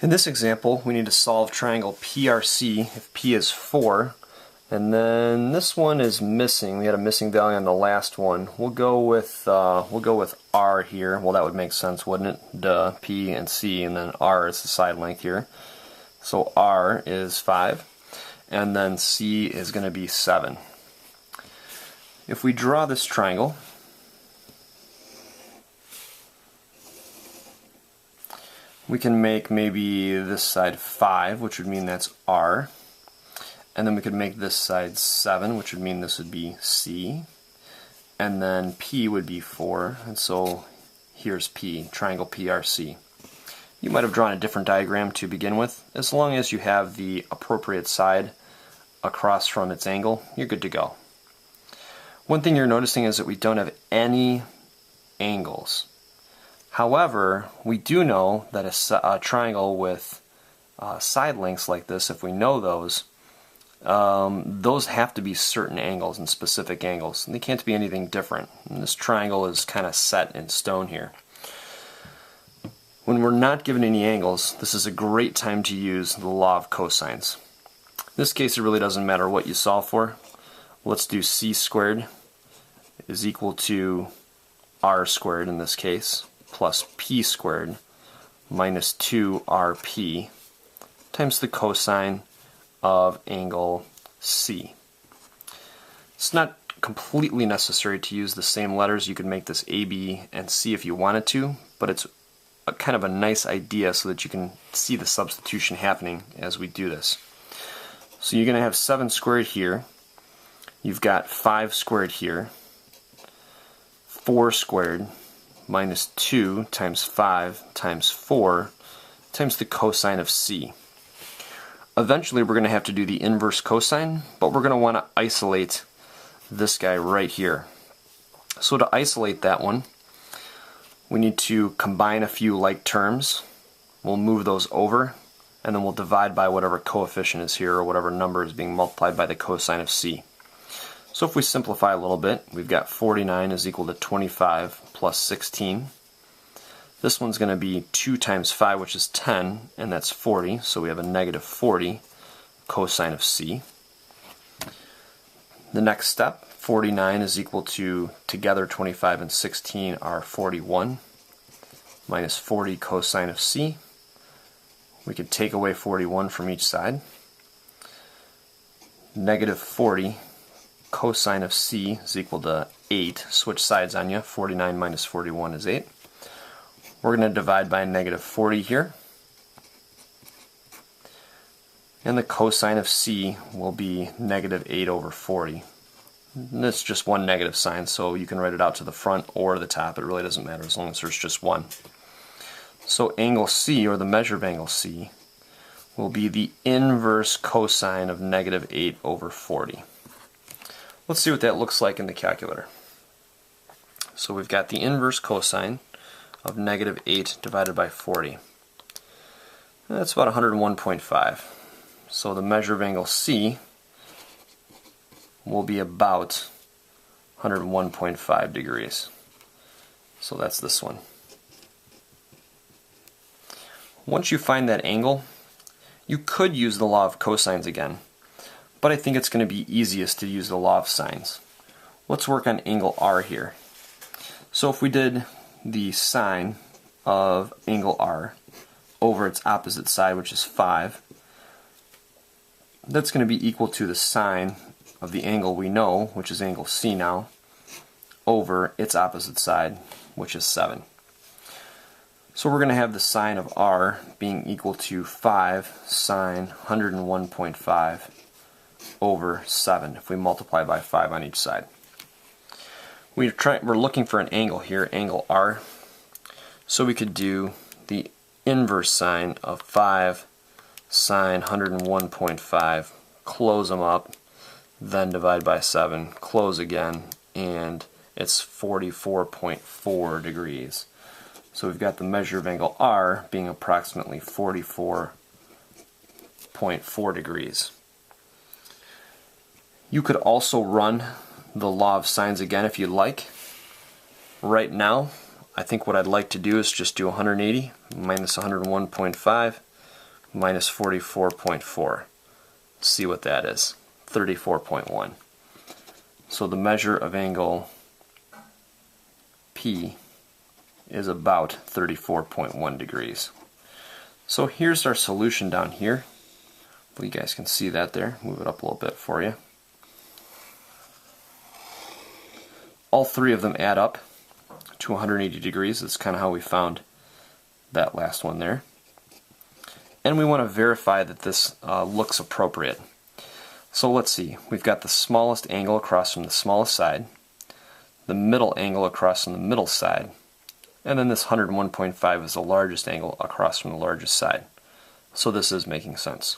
In this example, we need to solve triangle PRC if P is 4, and then this one is missing. We had a missing value on the last one. We'll go with R here. Well, that would make sense, wouldn't it? Duh, P and C, and then R is the side length here. So R is 5, and then C is going to be 7. If we draw this triangle, we can make maybe this side 5, which would mean that's R. And then we could make this side 7, which would mean this would be C. And then P would be 4, and so here's P, triangle PRC. You might have drawn a different diagram to begin with. As long as you have the appropriate side across from its angle, you're good to go. One thing you're noticing is that we don't have any angles. However, we do know that a triangle with side lengths like this, if we know those have to be certain angles and specific angles. And they can't be anything different. And this triangle is kind of set in stone here. When we're not given any angles, this is a great time to use the law of cosines. In this case, it really doesn't matter what you solve for. Let's do c squared is equal to r squared in this case, plus p squared minus 2rp times the cosine of angle C. It's not completely necessary to use the same letters. You could make this A, B, and C if you wanted to, but it's kind of a nice idea so that you can see the substitution happening as we do this. So you're going to have 7 squared here. You've got 5 squared here. 4 squared minus 2 times 5 times 4 times the cosine of C. Eventually we're going to have to do the inverse cosine, but we're going to want to isolate this guy right here. So to isolate that one, we need to combine a few like terms. We'll move those over, and then we'll divide by whatever coefficient is here, or whatever number is being multiplied by the cosine of C. So if we simplify a little bit, we've got 49 is equal to 25 plus 16. This one's going to be 2 times 5, which is 10, and that's 40, so we have a negative 40 cosine of C. The next step, 49 is equal to, together 25 and 16 are 41, minus 40 cosine of C. We could take away 41 from each side. Negative 40 cosine of C is equal to 8. Switch sides on you. 49 minus 41 is 8. We're going to divide by negative 40 here. And the cosine of C will be negative 8 over 40. And it's just one negative sign, so you can write it out to the front or the top. It really doesn't matter as long as there's just one. So angle C, or the measure of angle C, will be the inverse cosine of negative 8 over 40. Let's see what that looks like in the calculator. So we've got the inverse cosine of negative 8 divided by 40. That's about 101.5. So the measure of angle C will be about 101.5 degrees. So that's this one. Once you find that angle, you could use the law of cosines again, but I think it's going to be easiest to use the law of sines. Let's work on angle R here. So if we did the sine of angle R over its opposite side, which is 5, that's going to be equal to the sine of the angle we know, which is angle C now, over its opposite side, which is 7. So we're going to have the sine of R being equal to 5 sine 101.5 over 7 if we multiply by 5 on each side. We're looking for an angle here, angle R, so we could do the inverse sine of 5 sine 101.5, close them up, then divide by 7, close again, and it's 44.4 degrees. So we've got the measure of angle R being approximately 44.4 degrees. You could also run the law of sines again if you'd like. Right now, I think what I'd like to do is just do 180 minus 101.5 minus 44.4. Let's see what that is. 34.1. So the measure of angle P is about 34.1 degrees. So here's our solution down here. Well, you guys can see that there. Move it up a little bit for you. All three of them add up to 180 degrees. That's kind of how we found that last one there. And we want to verify that this looks appropriate. So let's see. We've got the smallest angle across from the smallest side, the middle angle across from the middle side, and then this 101.5 is the largest angle across from the largest side. So this is making sense.